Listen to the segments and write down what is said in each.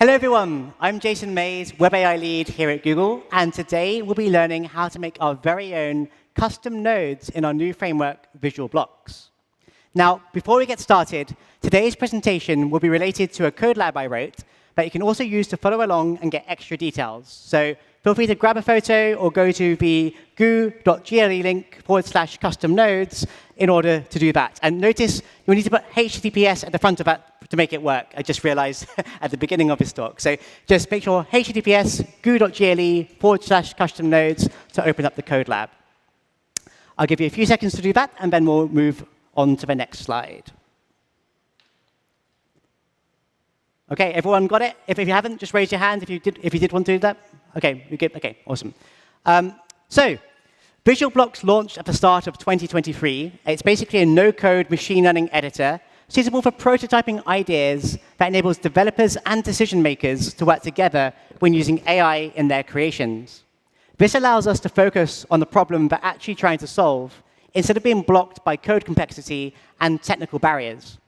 Hello, everyone. I'm Jason Mays, Web AI Lead here at Google, and today we'll be learning how to make our very own custom nodes in our new framework, Visual Blocks. Now, before we get started, today's presentation will be related to a code lab I wrote that you can also use to follow along and get extra details. So feel free to grab a photo or go to the goo.gle link/custom nodes in order to do that. And notice you'll need to put HTTPS at the front of that to make it work. I just realized at the beginning of this talk. So just make sure HTTPS goo.gle/custom nodes to open up the code lab. I'll give you a few seconds to do that, and then we'll move on to the next slide. OK, everyone got it? If you haven't, just raise your hand if you did want to do that. OK, you're good. OK, awesome. So Visual Blocks launched at the start of 2023. It's basically a no-code machine learning editor suitable for prototyping ideas that enables developers and decision makers to work together when using AI in their creations. This allows us to focus on the problem we're actually trying to solve instead of being blocked by code complexity and technical barriers.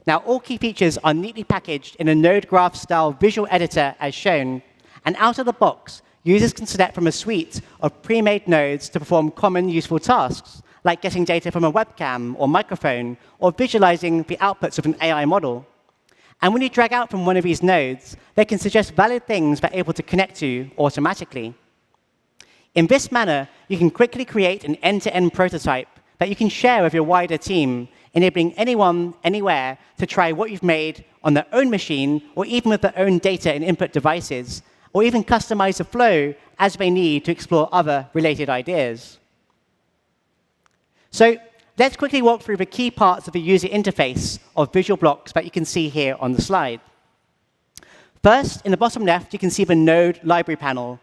Now, all key features are neatly packaged in a node graph-style visual editor as shown, and out of the box, users can select from a suite of pre-made nodes to perform common useful tasks, like getting data from a webcam or microphone, or visualizing the outputs of an AI model. And when you drag out from one of these nodes, they can suggest valid things they're able to connect to automatically. In this manner, you can quickly create an end-to-end prototype that you can share with your wider team, enabling anyone, anywhere, to try what you've made on their own machine, or even with their own data and input devices, or even customize the flow as they need to explore other related ideas. So let's quickly walk through the key parts of the user interface of Visual Blocks that you can see here on the slide. First, in the bottom left, you can see the node library panel.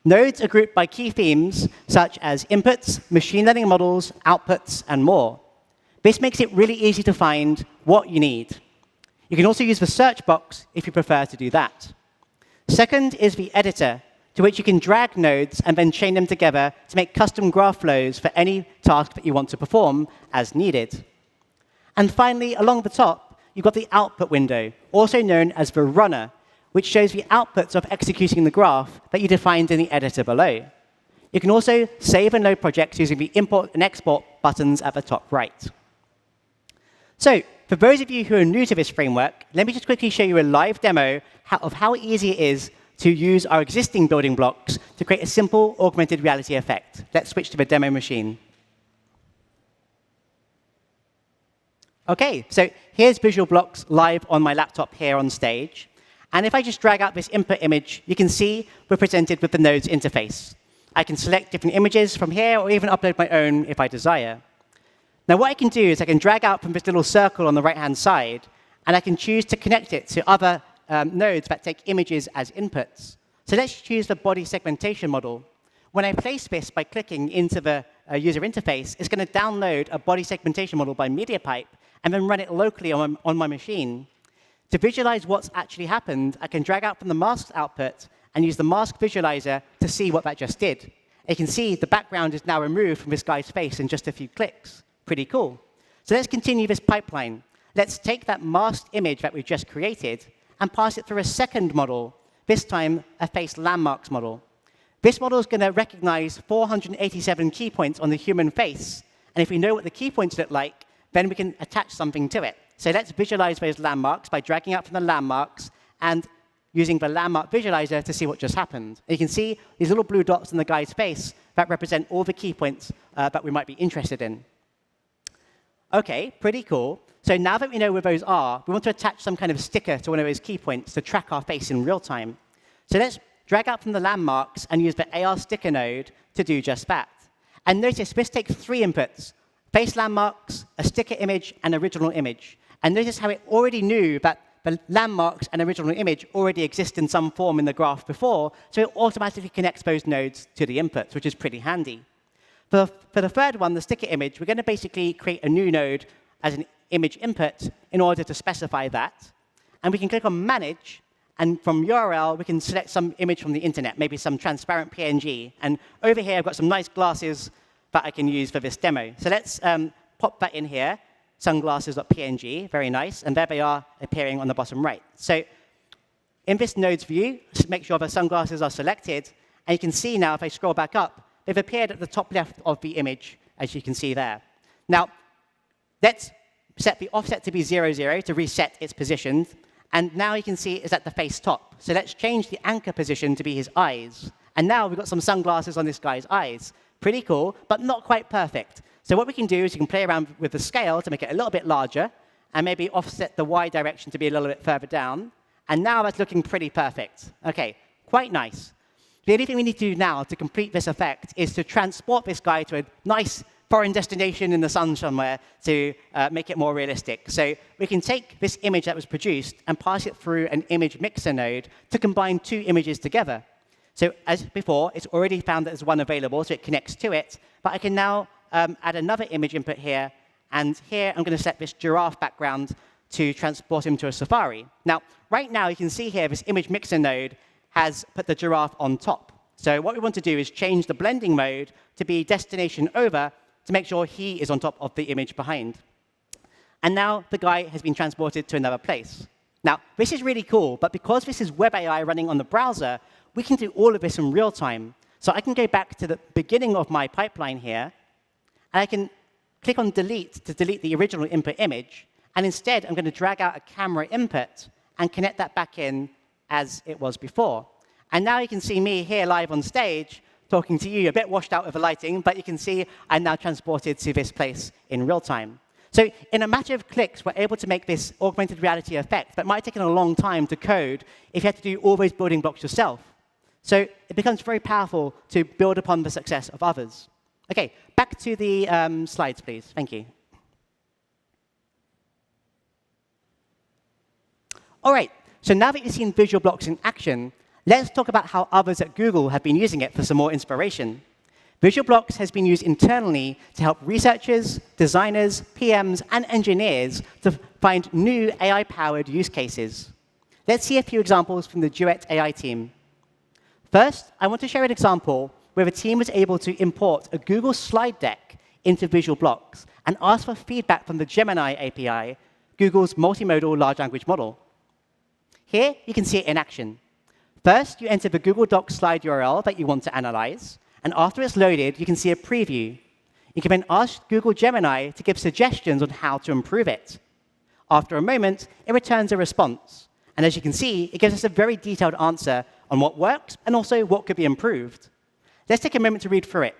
Nodes are grouped by key themes, such as inputs, machine learning models, outputs, and more. This makes it really easy to find what you need. You can also use the search box if you prefer to do that. Second is the editor, to which you can drag nodes and then chain them together to make custom graph flows for any task that you want to perform as needed. And finally, along the top, you've got the output window, also known as the runner, which shows the outputs of executing the graph that you defined in the editor below. You can also save and load projects using the import and export buttons at the top right. So for those of you who are new to this framework, let me just quickly show you a live demo of how easy it is to use our existing building blocks to create a simple augmented reality effect. Let's switch to the demo machine. OK, so here's Visual Blocks live on my laptop here on stage. And if I just drag out this input image, you can see we're presented with the nodes interface. I can select different images from here, or even upload my own if I desire. Now, what I can do is I can drag out from this little circle on the right-hand side, and I can choose to connect it to other nodes that take images as inputs. So let's choose the body segmentation model. When I place this by clicking into the user interface, it's going to download a body segmentation model by MediaPipe and then run it locally on my machine. To visualize what's actually happened, I can drag out from the masked output and use the mask visualizer to see what that just did. You can see the background is now removed from this guy's face in just a few clicks. Pretty cool. So let's continue this pipeline. Let's take that masked image that we've just created and pass it through a second model, this time a face landmarks model. This model is going to recognize 487 key points on the human face. And if we know what the key points look like, then we can attach something to it. So let's visualize those landmarks by dragging out from the landmarks and using the landmark visualizer to see what just happened. And you can see these little blue dots in the guy's face that represent all the key points that we might be interested in. OK, pretty cool. So now that we know where those are, we want to attach some kind of sticker to one of those key points to track our face in real time. So let's drag out from the landmarks and use the AR sticker node to do just that. And notice this takes 3 inputs: face landmarks, a sticker image, and original image. And notice how it already knew that the landmarks and original image already exist in some form in the graph before, so it automatically connects those nodes to the inputs, which is pretty handy. For the third one, the sticker image, we're going to basically create a new node as an image input in order to specify that. And we can click on Manage. And from URL, we can select some image from the internet, maybe some transparent PNG. And over here, I've got some nice glasses that I can use for this demo. So let's pop that in here, sunglasses.png, very nice. And there they are appearing on the bottom right. So in this node's view, make sure the sunglasses are selected. And you can see now, if I scroll back up, they've appeared at the top left of the image, as you can see there. Now, let's set the offset to be 0, 0 to reset its position. And now you can see it's at the face top. So let's change the anchor position to be his eyes. And now we've got some sunglasses on this guy's eyes. Pretty cool, but not quite perfect. So what we can do is you can play around with the scale to make it a little bit larger, and maybe offset the Y direction to be a little bit further down. And now that's looking pretty perfect. OK, quite nice. The only thing we need to do now to complete this effect is to transport this guy to a nice foreign destination in the sun somewhere to make it more realistic. So we can take this image that was produced and pass it through an image mixer node to combine two images together. So as before, it's already found that there's one available, so it connects to it. But I can now add another image input here. And here, I'm going to set this giraffe background to transport him to a safari. Now, right now, you can see here, this image mixer node has put the giraffe on top. So what we want to do is change the blending mode to be destination over to make sure he is on top of the image behind. And now the guy has been transported to another place. Now, this is really cool, but because this is web AI running on the browser, we can do all of this in real time. So I can go back to the beginning of my pipeline here, and I can click on delete to delete the original input image. And instead, I'm going to drag out a camera input and connect that back in as it was before. And now you can see me here live on stage talking to you, a bit washed out with the lighting, but you can see I'm now transported to this place in real time. So in a matter of clicks, we're able to make this augmented reality effect that might have taken a long time to code if you had to do all those building blocks yourself. So it becomes very powerful to build upon the success of others. OK, back to the slides, please. Thank you. All right, so now that you've seen visual blocks in action, let's talk about how others at Google have been using it for some more inspiration. Visual blocks has been used internally to help researchers, designers, PMs, and engineers to find new AI-powered use cases. Let's see a few examples from the Duet AI team. First, I want to share an example where the team was able to import a Google slide deck into visual blocks and ask for feedback from the Gemini API, Google's multimodal large language model. Here, you can see it in action. First, you enter the Google Docs slide URL that you want to analyze. And after it's loaded, you can see a preview. You can then ask Google Gemini to give suggestions on how to improve it. After a moment, it returns a response. And as you can see, it gives us a very detailed answer on what works and also what could be improved. Let's take a moment to read through it.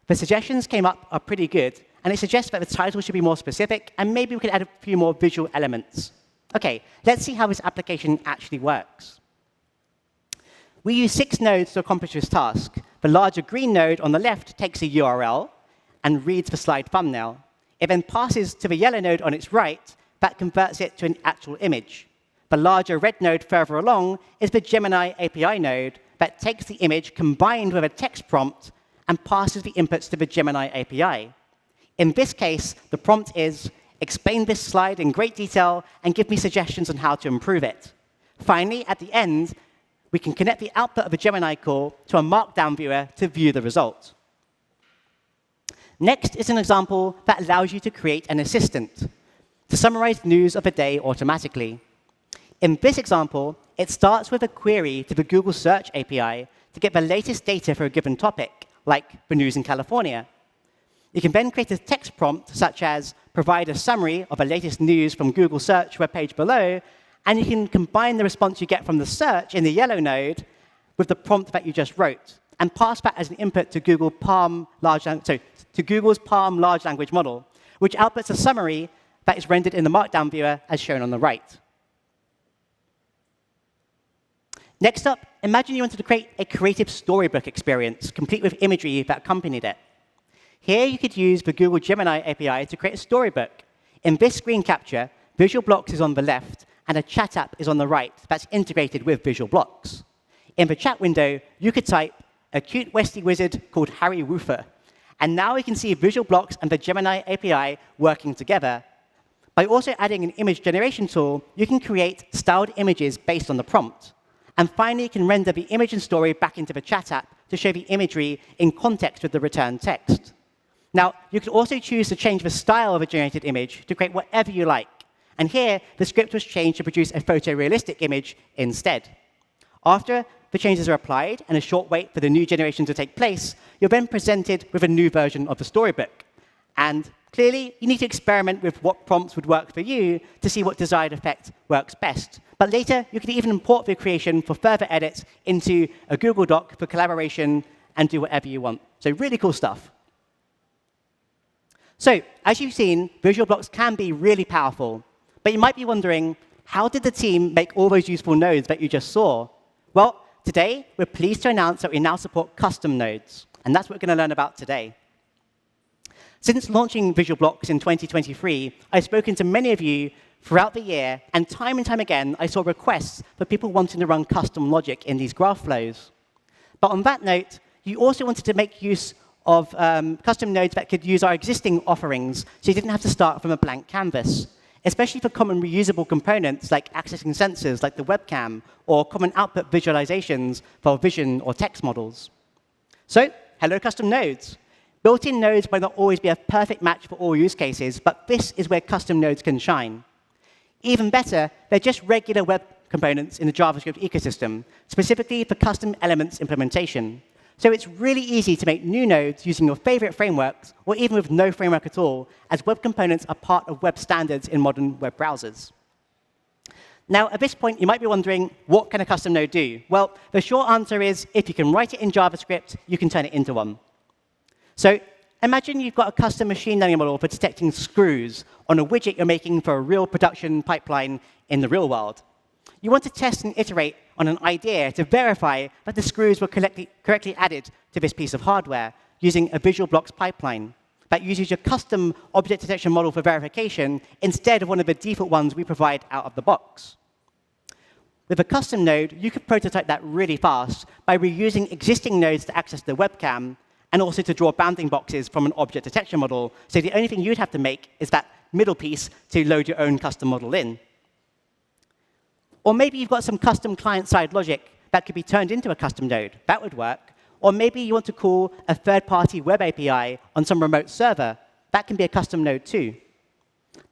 The suggestions came up are pretty good, and it suggests that the title should be more specific, and maybe we could add a few more visual elements. OK, let's see how this application actually works. We use 6 nodes to accomplish this task. The larger green node on the left takes a URL and reads the slide thumbnail. It then passes to the yellow node on its right that converts it to an actual image. The larger red node further along is the Gemini API node that takes the image combined with a text prompt and passes the inputs to the Gemini API. In this case, the prompt is, explain this slide in great detail and give me suggestions on how to improve it. Finally, at the end, we can connect the output of a Gemini call to a Markdown viewer to view the result. Next is an example that allows you to create an assistant to summarize news of the day automatically. In this example, it starts with a query to the Google Search API to get the latest data for a given topic, like the news in California. You can then create a text prompt, such as provide a summary of the latest news from Google Search webpage below, and you can combine the response you get from the search in the yellow node with the prompt that you just wrote, and pass that as an input to Google's Palm large language model, which outputs a summary that is rendered in the Markdown viewer, as shown on the right. Next up, imagine you wanted to create a creative storybook experience, complete with imagery that accompanied it. Here, you could use the Google Gemini API to create a storybook. In this screen capture, Visual Blocks is on the left, and a chat app is on the right that's integrated with Visual Blocks. In the chat window, you could type a cute Westie wizard called Harry Woofer. And now we can see Visual Blocks and the Gemini API working together. By also adding an image generation tool, you can create styled images based on the prompt. And finally, you can render the image and story back into the chat app to show the imagery in context with the returned text. Now, you can also choose to change the style of a generated image to create whatever you like. And here, the script was changed to produce a photorealistic image instead. After the changes are applied and a short wait for the new generation to take place, you're then presented with a new version of the storybook. And clearly, you need to experiment with what prompts would work for you to see what desired effect works best. But later, you can even import the creation for further edits into a Google Doc for collaboration and do whatever you want. So really cool stuff. So as you've seen, visual blocks can be really powerful. But you might be wondering, how did the team make all those useful nodes that you just saw? Well, today, we're pleased to announce that we now support custom nodes. And that's what we're going to learn about today. Since launching Visual Blocks in 2023, I've spoken to many of you throughout the year, and time again, I saw requests for people wanting to run custom logic in these graph flows. But on that note, you also wanted to make use of custom nodes that could use our existing offerings, so you didn't have to start from a blank canvas, especially for common reusable components like accessing sensors like the webcam, or common output visualizations for vision or text models. So, hello, custom nodes. Built-in nodes might not always be a perfect match for all use cases, but this is where custom nodes can shine. Even better, they're just regular web components in the JavaScript ecosystem, specifically for custom elements implementation. So it's really easy to make new nodes using your favorite frameworks, or even with no framework at all, as web components are part of web standards in modern web browsers. Now, at this point, you might be wondering, what can a custom node do? Well, the short answer is, if you can write it in JavaScript, you can turn it into one. So imagine you've got a custom machine learning model for detecting screws on a widget you're making for a real production pipeline in the real world. You want to test and iterate on an idea to verify that the screws were correctly added to this piece of hardware using a Visual Blocks pipeline that uses your custom object detection model for verification instead of one of the default ones we provide out of the box. With a custom node, you could prototype that really fast by reusing existing nodes to access the webcam and also to draw bounding boxes from an object detection model. So the only thing you'd have to make is that middle piece to load your own custom model in. Or maybe you've got some custom client-side logic that could be turned into a custom node. That would work. Or maybe you want to call a third-party web API on some remote server. That can be a custom node too.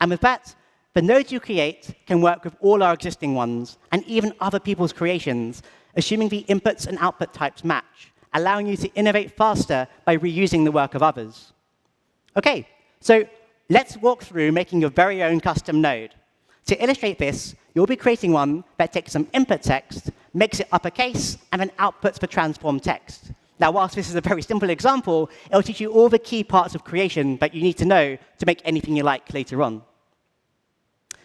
And with that, the nodes you create can work with all our existing ones, and even other people's creations, assuming the inputs and output types match, allowing you to innovate faster by reusing the work of others. OK, so let's walk through making your very own custom node. To illustrate this, you'll be creating one that takes some input text, makes it uppercase, and then outputs the transformed text. Now, whilst this is a very simple example, it'll teach you all the key parts of creation that you need to know to make anything you like later on.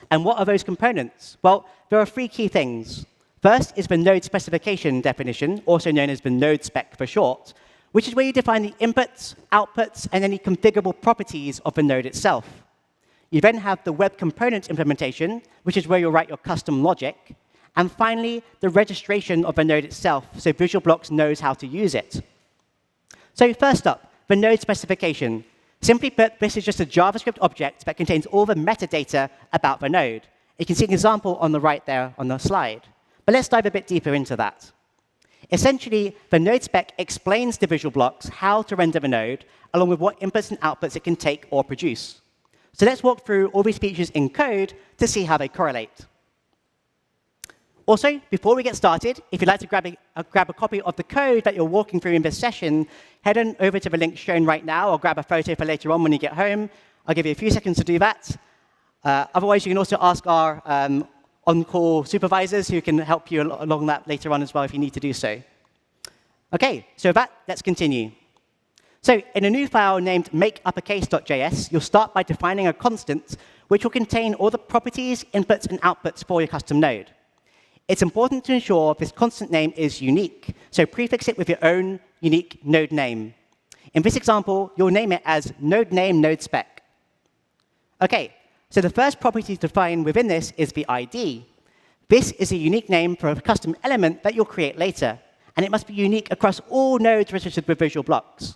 And what are those components? Well, there are three key things. First is the node specification definition, also known as the node spec for short, which is where you define the inputs, outputs, and any configurable properties of the node itself. You then have the web component implementation, which is where you'll write your custom logic. And finally, the registration of the node itself, so Visual Blocks knows how to use it. So first up, the node specification. Simply put, this is just a JavaScript object that contains all the metadata about the node. You can see an example on the right there on the slide. But let's dive a bit deeper into that. Essentially, the node spec explains to Visual Blocks how to render the node, along with what inputs and outputs it can take or produce. So let's walk through all these features in code to see how they correlate. Also, before we get started, if you'd like to grab a copy of the code that you're walking through in this session, head on over to the link shown right now, or grab a photo for later on when you get home. I'll give you a few seconds to do that. Otherwise, you can also ask our on-call supervisors who can help you along that later on as well if you need to do so. OK, so with that, let's continue. So in a new file named makeuppercase.js, you'll start by defining a constant which will contain all the properties, inputs, and outputs for your custom node. It's important to ensure this constant name is unique, so prefix it with your own unique node name. In this example, you'll name it as node name node spec. OK, so the first property to define within this is the ID. This is a unique name for a custom element that you'll create later, and it must be unique across all nodes registered with Visual Blocks.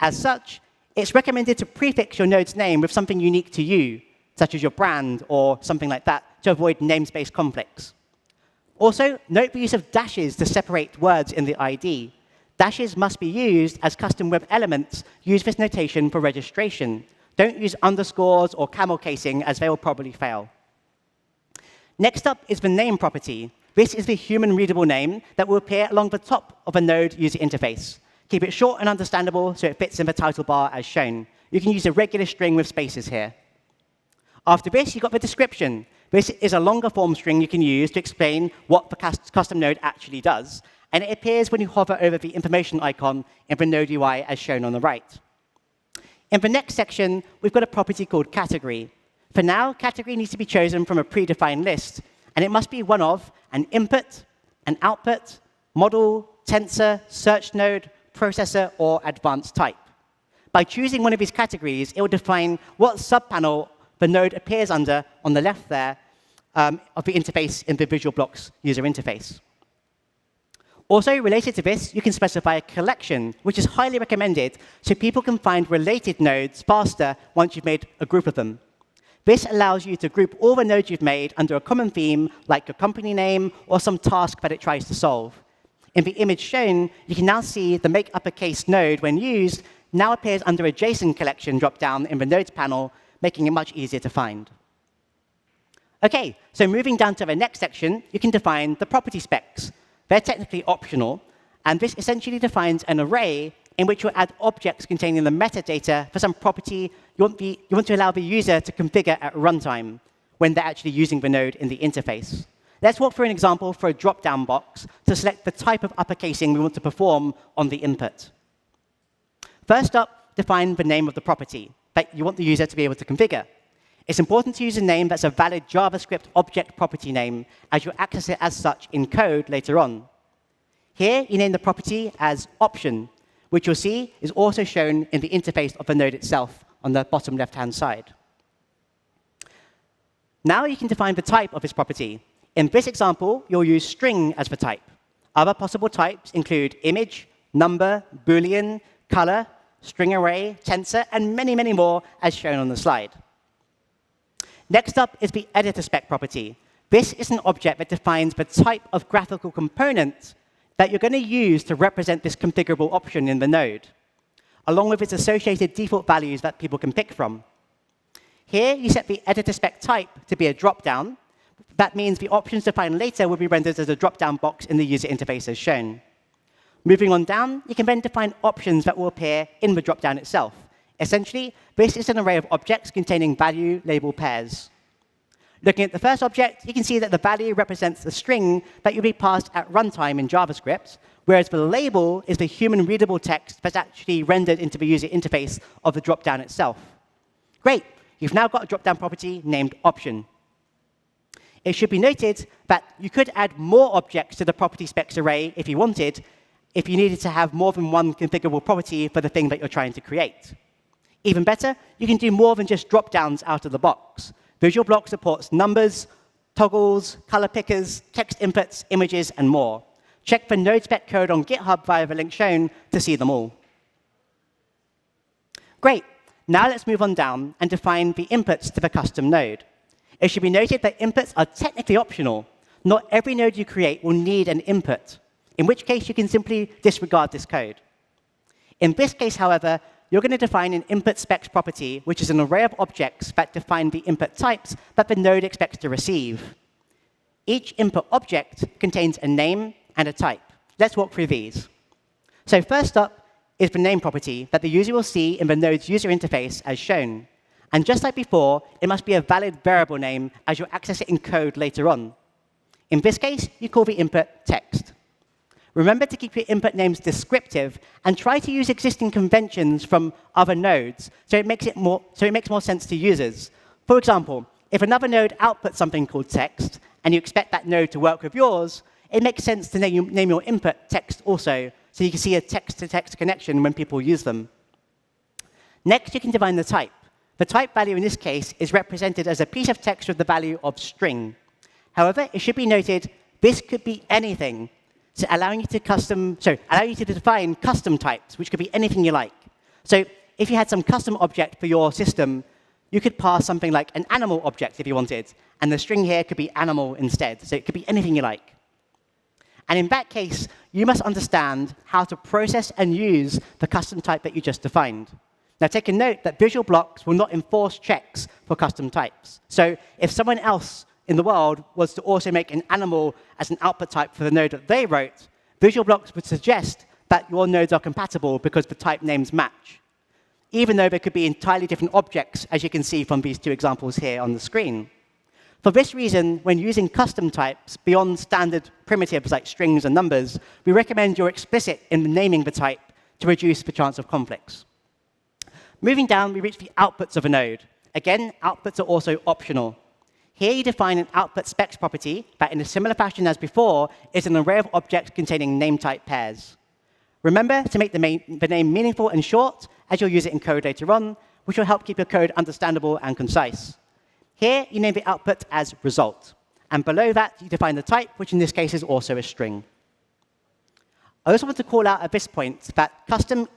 As such, it's recommended to prefix your node's name with something unique to you, such as your brand or something like that, to avoid namespace conflicts. Also, note the use of dashes to separate words in the ID. Dashes must be used as custom web elements use this notation for registration. Don't use underscores or camel casing, as they will probably fail. Next up is the name property. This is the human-readable name that will appear along the top of a node user interface. Keep it short and understandable so it fits in the title bar as shown. You can use a regular string with spaces here. After this, you've got the description. This is a longer form string you can use to explain what the custom node actually does, and it appears when you hover over the information icon in the node UI as shown on the right. In the next section, we've got a property called category. For now, category needs to be chosen from a predefined list, and it must be one of an input, an output, model, tensor, search node, processor, or advanced type. By choosing one of these categories, it will define what subpanel the node appears under on the left there of the interface in the Visual Blocks user interface. Also, related to this, you can specify a collection, which is highly recommended so people can find related nodes faster once you've made a group of them. This allows you to group all the nodes you've made under a common theme, like your company name or some task that it tries to solve. In the image shown, you can now see the make uppercase node, when used, now appears under a JSON collection dropdown in the nodes panel, making it much easier to find. OK, so moving down to the next section, you can define the property specs. They're technically optional, and this essentially defines an array in which you'll add objects containing the metadata for some property you want to allow the user to configure at runtime when they're actually using the node in the interface. Let's walk through an example for a drop-down box to select the type of uppercasing we want to perform on the input. First up, define the name of the property that you want the user to be able to configure. It's important to use a name that's a valid JavaScript object property name, as you'll access it as such in code later on. Here, you name the property as option, which you'll see is also shown in the interface of the node itself on the bottom left-hand side. Now you can define the type of this property. In this example, you'll use string as the type. Other possible types include image, number, Boolean, color, string array, tensor, and many, many more, as shown on the slide. Next up is the editor spec property. This is an object that defines the type of graphical component that you're going to use to represent this configurable option in the node, along with its associated default values that people can pick from. Here, you set the editor spec type to be a dropdown. That means the options defined later will be rendered as a dropdown box in the user interface as shown. Moving on down, you can then define options that will appear in the dropdown itself. Essentially, this is an array of objects containing value label pairs. Looking at the first object, you can see that the value represents the string that will be passed at runtime in JavaScript, whereas the label is the human-readable text that's actually rendered into the user interface of the dropdown itself. Great. You've now got a dropdown property named option. It should be noted that you could add more objects to the property specs array if you wanted, if you needed to have more than one configurable property for the thing that you're trying to create. Even better, you can do more than just dropdowns out of the box. Visual Blocks supports numbers, toggles, color pickers, text inputs, images, and more. Check the node spec code on GitHub via the link shown to see them all. Great. Now let's move on down and define the inputs to the custom node. It should be noted that inputs are technically optional. Not every node you create will need an input, in which case you can simply disregard this code. In this case, however, you're going to define an input specs property, which is an array of objects that define the input types that the node expects to receive. Each input object contains a name and a type. Let's walk through these. So first up is the name property that the user will see in the node's user interface as shown. And just like before, it must be a valid variable name as you'll access it in code later on. In this case, you call the input text. Remember to keep your input names descriptive and try to use existing conventions from other nodes so it makes more sense to users. For example, if another node outputs something called text and you expect that node to work with yours, it makes sense to name your input text also so you can see a text-to-text connection when people use them. Next, you can define the type. The type value in this case is represented as a piece of text with the value of string. However, it should be noted this could be anything. So allowing you to define custom types, which could be anything you like. So if you had some custom object for your system, you could pass something like an animal object if you wanted, and the string here could be animal instead. So it could be anything you like. And in that case, you must understand how to process and use the custom type that you just defined. Now take a note that Visual Blocks will not enforce checks for custom types. So if someone else in the world was to also make an animal as an output type for the node that they wrote, Visual Blocks would suggest that your nodes are compatible because the type names match, even though there could be entirely different objects, as you can see from these two examples here on the screen. For this reason, when using custom types beyond standard primitives like strings and numbers, we recommend you're explicit in naming the type to reduce the chance of conflicts. Moving down, we reach the outputs of a node. Again, outputs are also optional. Here you define an output specs property that, in a similar fashion as before, is an array of objects containing name type pairs. Remember to make the name meaningful and short, as you'll use it in code later on, which will help keep your code understandable and concise. Here, you name the output as result. And below that, you define the type, which in this case is also a string. I also want to call out at this point that custom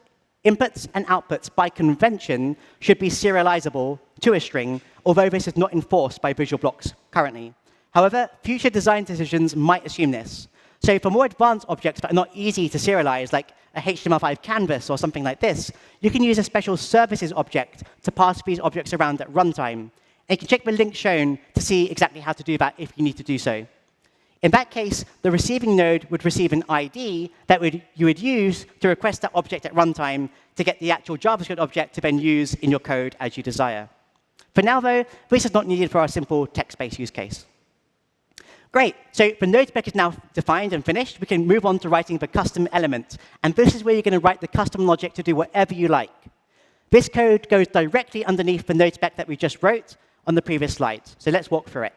inputs and outputs, by convention, should be serializable to a string, although this is not enforced by Visual Blocks currently. However, future design decisions might assume this. So for more advanced objects that are not easy to serialize, like a HTML5 canvas or something like this, you can use a special services object to pass these objects around at runtime. And you can check the link shown to see exactly how to do that if you need to do so. In that case, the receiving node would receive an ID that you would use to request that object at runtime to get the actual JavaScript object to then use in your code as you desire. For now, though, this is not needed for our simple text-based use case. Great. So the node spec is now defined and finished. We can move on to writing the custom element. And this is where you're going to write the custom logic to do whatever you like. This code goes directly underneath the node spec that we just wrote on the previous slides. So let's walk through it.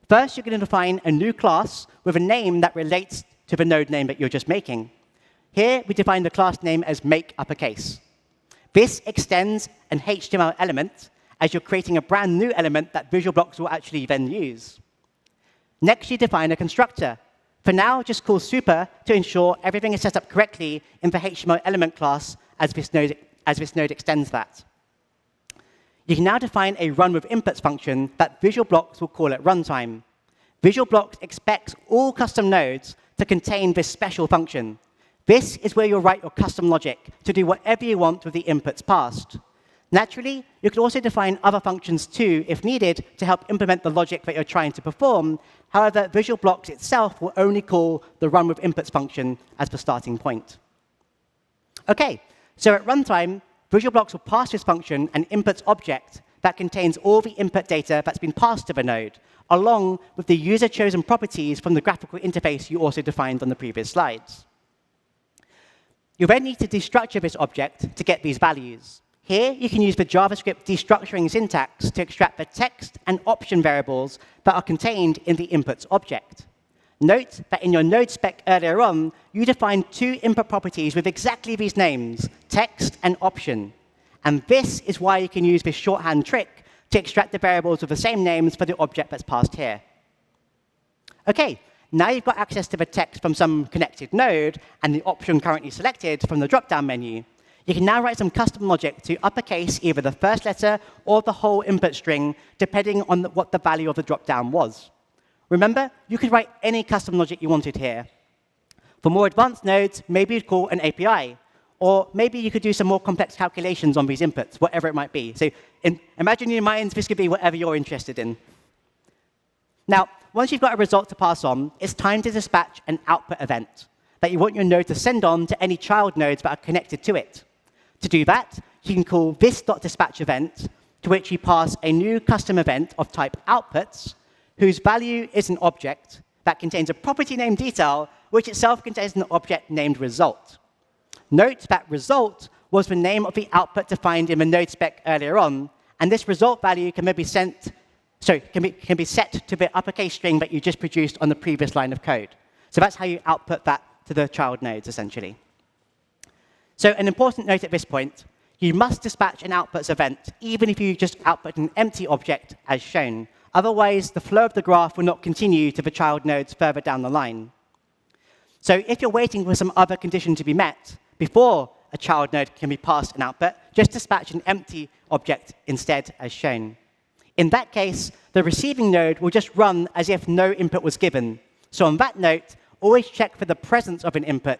First, you're going to define a new class with a name that relates to the node name that you're just making. Here, we define the class name as make_uppercase. This extends an HTML element as you're creating a brand new element that Visual Blocks will actually then use. Next, you define a constructor. For now, just call super to ensure everything is set up correctly in the HTML element class as this node extends that. You can now define a runWithInputs function that Visual Blocks will call at runtime. Visual Blocks expects all custom nodes to contain this special function. This is where you'll write your custom logic to do whatever you want with the inputs passed. Naturally, you could also define other functions too, if needed, to help implement the logic that you're trying to perform. However, Visual Blocks itself will only call the runWithInputs function as the starting point. OK, so at runtime, Visual Blocks will pass this function an inputs object that contains all the input data that's been passed to the node, along with the user-chosen properties from the graphical interface you also defined on the previous slides. You then need to destructure this object to get these values. Here, you can use the JavaScript destructuring syntax to extract the text and option variables that are contained in the inputs object. Note that in your node spec earlier on, you defined two input properties with exactly these names, text and option. And this is why you can use this shorthand trick to extract the variables with the same names for the object that's passed here. OK, now you've got access to the text from some connected node and the option currently selected from the drop-down menu. You can now write some custom logic to uppercase either the first letter or the whole input string, depending on what the value of the drop-down was. Remember, you could write any custom logic you wanted here. For more advanced nodes, maybe you'd call an API. Or maybe you could do some more complex calculations on these inputs, whatever it might be. So imagine in your minds, this could be whatever you're interested in. Now, once you've got a result to pass on, it's time to dispatch an output event that you want your node to send on to any child nodes that are connected to it. To do that, you can call this.dispatch event, to which you pass a new custom event of type outputs, whose value is an object that contains a property name detail, which itself contains an object named result. Note that result was the name of the output defined in the node spec earlier on, and this result value can be set to the uppercase string that you just produced on the previous line of code. So that's how you output that to the child nodes, essentially. So an important note at this point, you must dispatch an outputs event, even if you just output an empty object as shown. Otherwise, the flow of the graph will not continue to the child nodes further down the line. So if you're waiting for some other condition to be met before a child node can be passed an output, just dispatch an empty object instead as shown. In that case, the receiving node will just run as if no input was given. So on that note, always check for the presence of an input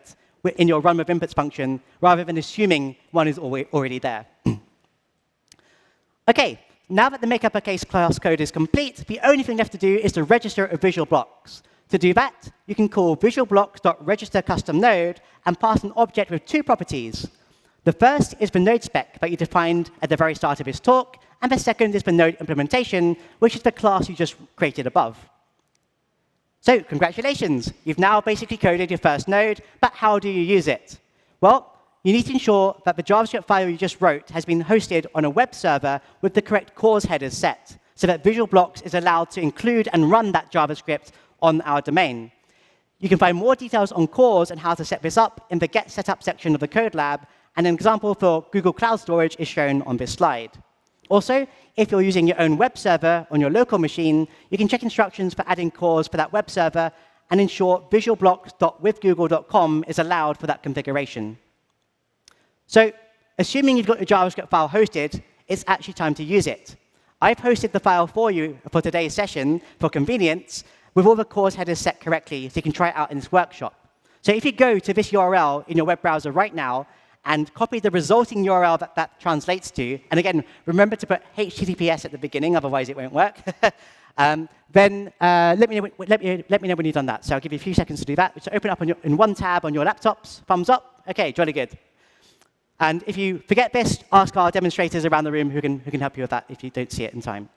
in your runWithInputs function, rather than assuming one is already there. OK, now that the make uppercase class code is complete, the only thing left to do is to register a visual blocks. To do that, you can call visualblocks.registerCustomNode and pass an object with two properties. The first is the node spec that you defined at the very start of this talk, and the second is the node implementation, which is the class you just created above. So congratulations, you've now basically coded your first node, but how do you use it? Well, you need to ensure that the JavaScript file you just wrote has been hosted on a web server with the correct cause headers set, so that Visual Blocks is allowed to include and run that JavaScript on our domain. You can find more details on cause and how to set this up in the Get Setup section of the Code Lab, and an example for Google Cloud Storage is shown on this slide. Also, if you're using your own web server on your local machine, you can check instructions for adding cause for that web server and ensure visualblocks.withgoogle.com is allowed for that configuration. So, assuming you've got your JavaScript file hosted, it's actually time to use it. I've hosted the file for you for today's session for convenience, with all the cause headers set correctly, so you can try it out in this workshop. So if you go to this URL in your web browser right now and copy the resulting URL that translates to, and again, remember to put HTTPS at the beginning, otherwise it won't work, then let me know when you've done that. So I'll give you a few seconds to do that. So open up in one tab on your laptops, thumbs up. OK, jolly good. And if you forget this, ask our demonstrators around the room who can help you with that if you don't see it in time.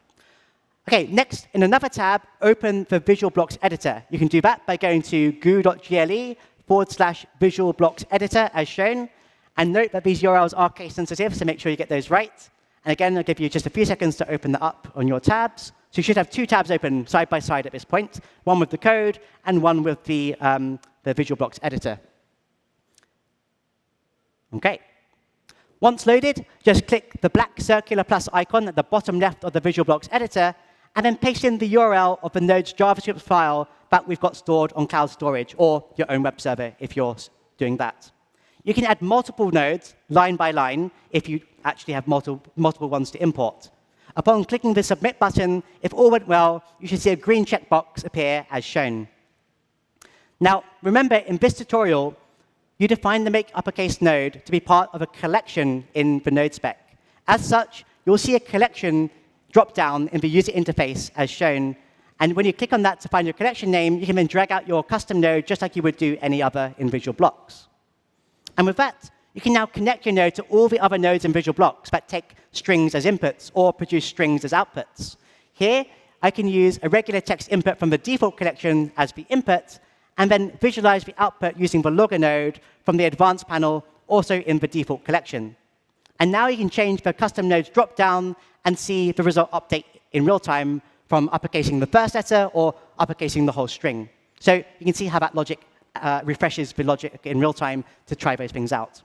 OK, next, in another tab, open the Visual Blocks editor. You can do that by going to goo.gle/Visual Blocks editor, as shown. And note that these URLs are case sensitive, so make sure you get those right. And again, I'll give you just a few seconds to open that up on your tabs. So you should have two tabs open side by side at this point, one with the code and one with the Visual Blocks editor. OK. Once loaded, just click the black circular plus icon at the bottom left of the Visual Blocks editor, and then paste in the URL of the node's JavaScript file that we've got stored on cloud storage, or your own web server if you're doing that. You can add multiple nodes, line by line, if you actually have multiple ones to import. Upon clicking the Submit button, if all went well, you should see a green checkbox appear as shown. Now, remember, in this tutorial, you define the make uppercase node to be part of a collection in the node spec. As such, you'll see a collection drop down in the user interface as shown. And when you click on that to find your collection name, you can then drag out your custom node just like you would do any other in Visual Blocks. And with that, you can now connect your node to all the other nodes in Visual Blocks that take strings as inputs or produce strings as outputs. Here, I can use a regular text input from the default collection as the input, and then visualize the output using the logger node from the advanced panel, also in the default collection. And now you can change the custom nodes drop-down and see the result update in real time from uppercasing the first letter or uppercasing the whole string. So you can see how that logic refreshes the logic in real time to try those things out.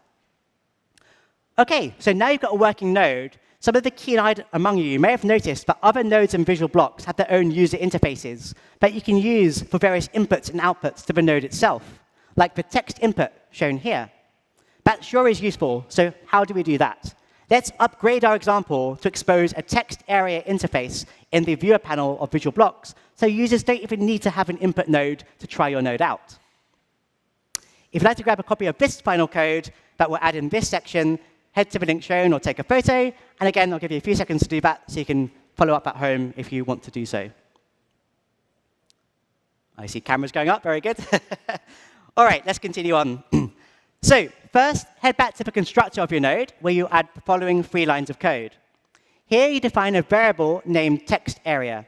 OK, so now you've got a working node. Some of the keen-eyed among you may have noticed that other nodes in Visual Blocks have their own user interfaces that you can use for various inputs and outputs to the node itself, like the text input shown here. That sure is useful, so how do we do that? Let's upgrade our example to expose a text area interface in the viewer panel of Visual Blocks, so users don't even need to have an input node to try your node out. If you'd like to grab a copy of this final code that we'll add in this section, head to the link shown or take a photo. And again, I'll give you a few seconds to do that so you can follow up at home if you want to do so. I see cameras going up. Very good. All right, let's continue on. So first, head back to the constructor of your node, where you add the following 3 lines of code. Here, you define a variable named text area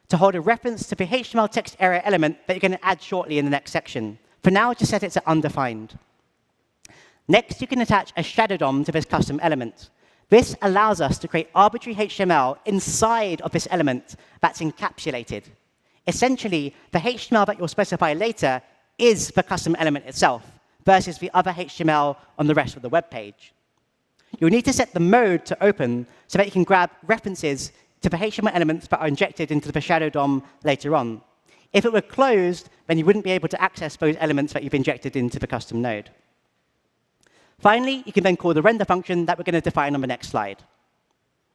to hold a reference to the HTML text area element that you're going to add shortly in the next section. For now, just set it to undefined. Next, you can attach a shadow DOM to this custom element. This allows us to create arbitrary HTML inside of this element that's encapsulated. Essentially, the HTML that you'll specify later is the custom element itself, versus the other HTML on the rest of the web page. You'll need to set the mode to open so that you can grab references to the HTML elements that are injected into the shadow DOM later on. If it were closed, then you wouldn't be able to access those elements that you've injected into the custom node. Finally, you can then call the render function that we're going to define on the next slide.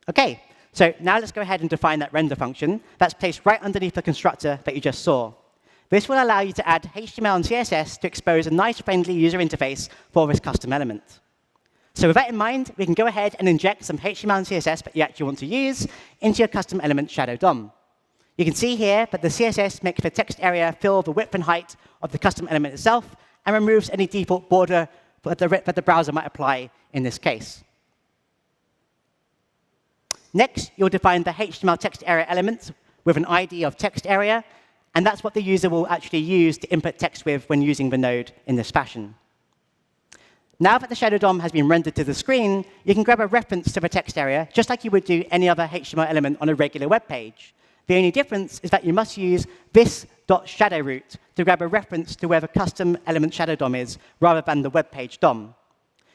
OK, so now let's go ahead and define that render function that's placed right underneath the constructor that you just saw. This will allow you to add HTML and CSS to expose a nice, friendly user interface for this custom element. So with that in mind, we can go ahead and inject some HTML and CSS that you actually want to use into your custom element shadow DOM. You can see here that the CSS makes the text area fill the width and height of the custom element itself and removes any default border that the browser might apply in this case. Next, you'll define the HTML text area element with an ID of text area, and that's what the user will actually use to input text with when using the node in this fashion. Now that the shadow DOM has been rendered to the screen, you can grab a reference to the text area, just like you would do any other HTML element on a regular web page. The only difference is that you must use this.shadowRoot to grab a reference to where the custom element shadow DOM is, rather than the web page DOM.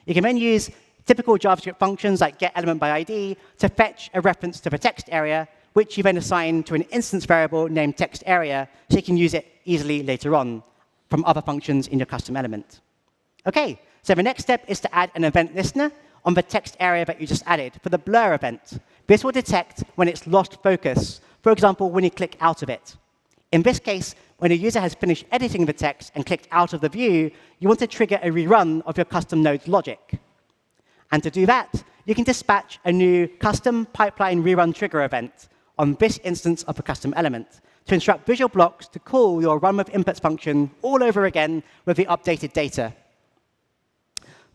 You can then use typical JavaScript functions like getElementById to fetch a reference to the text area, which you then assign to an instance variable named textArea, so you can use it easily later on from other functions in your custom element. OK, so the next step is to add an event listener on the text area that you just added for the blur event. This will detect when it's lost focus, for example, when you click out of it. In this case, when a user has finished editing the text and clicked out of the view, you want to trigger a rerun of your custom node's logic. And to do that, you can dispatch a new custom pipeline rerun trigger event on this instance of a custom element to instruct Visual Blocks to call your run with inputs function all over again with the updated data.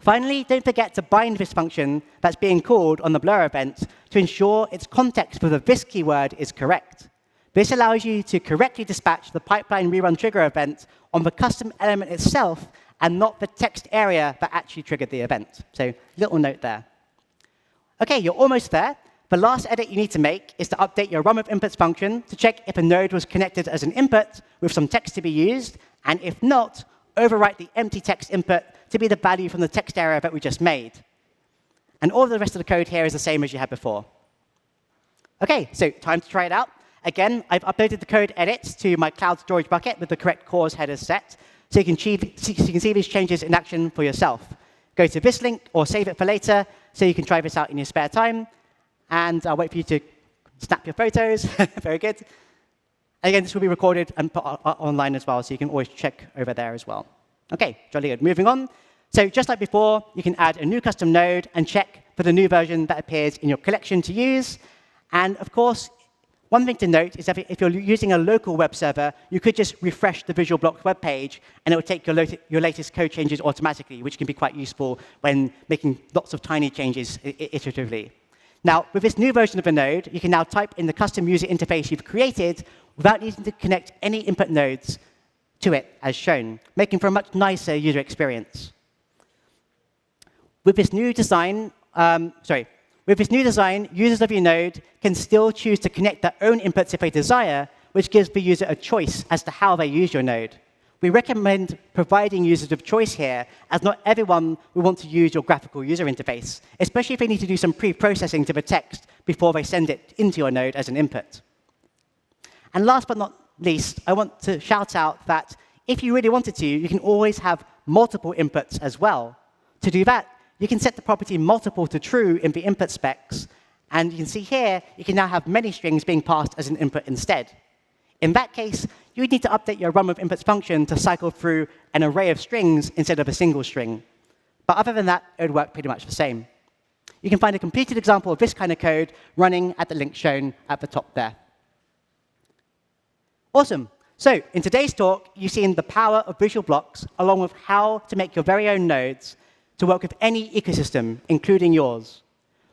Finally, don't forget to bind this function that's being called on the blur event to ensure its context for the this keyword is correct. This allows you to correctly dispatch the pipeline rerun trigger event on the custom element itself and not the text area that actually triggered the event. So little note there. OK, you're almost there. The last edit you need to make is to update your run with inputs function to check if a node was connected as an input with some text to be used, and if not, overwrite the empty text input to be the value from the text area that we just made. And all of the rest of the code here is the same as you had before. OK, so time to try it out. Again, I've uploaded the code edits to my cloud storage bucket with the correct cause headers set, so you can see these changes in action for yourself. Go to this link or save it for later so you can try this out in your spare time. And I'll wait for you to snap your photos. Very good. And again, this will be recorded and put online as well, so you can always check over there as well. OK, jolly good. Moving on. So just like before, you can add a new custom node and check for the new version that appears in your collection to use. And of course, one thing to note is that if you're using a local web server, you could just refresh the Visual Blocks web page, and it will take your latest code changes automatically, which can be quite useful when making lots of tiny changes iteratively. Now, with this new version of the node, you can now type in the custom user interface you've created without needing to connect any input nodes to it, as shown, making for a much nicer user experience. With this new design, users of your node can still choose to connect their own inputs if they desire, which gives the user a choice as to how they use your node. We recommend providing users with choice here, as not everyone will want to use your graphical user interface, especially if they need to do some pre-processing to the text before they send it into your node as an input. And last but not least, I want to shout out that if you really wanted to, you can always have multiple inputs as well. To do that, you can set the property multiple to true in the input specs. And you can see here, you can now have many strings being passed as an input instead. In that case, you would need to update your run with inputs function to cycle through an array of strings instead of a single string. But other than that, it would work pretty much the same. You can find a completed example of this kind of code running at the link shown at the top there. Awesome. So in today's talk, you've seen the power of Visual Blocks, along with how to make your very own nodes to work with any ecosystem, including yours.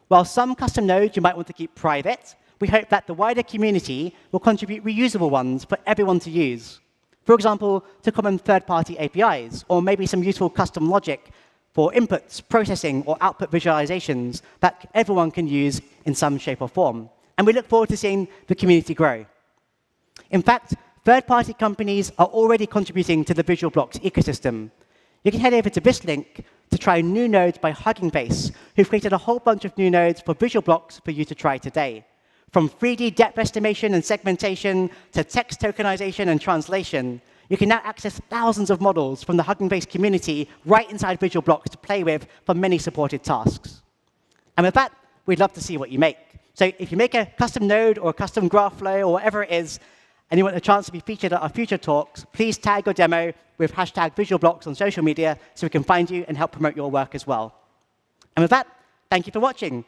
While some custom nodes you might want to keep private, we hope that the wider community will contribute reusable ones for everyone to use. For example, to common third-party APIs, or maybe some useful custom logic for inputs, processing, or output visualizations that everyone can use in some shape or form. And we look forward to seeing the community grow. In fact, third-party companies are already contributing to the Visual Blocks ecosystem. You can head over to this link to try new nodes by Hugging Face, who've created a whole bunch of new nodes for Visual Blocks for you to try today. From 3D depth estimation and segmentation to text tokenization and translation, you can now access thousands of models from the Hugging Face community right inside Visual Blocks to play with for many supported tasks. And with that, we'd love to see what you make. So if you make a custom node or a custom graph flow or whatever it is, and you want a chance to be featured at our future talks, please tag your demo with #VisualBlocks on social media so we can find you and help promote your work as well. And with that, thank you for watching.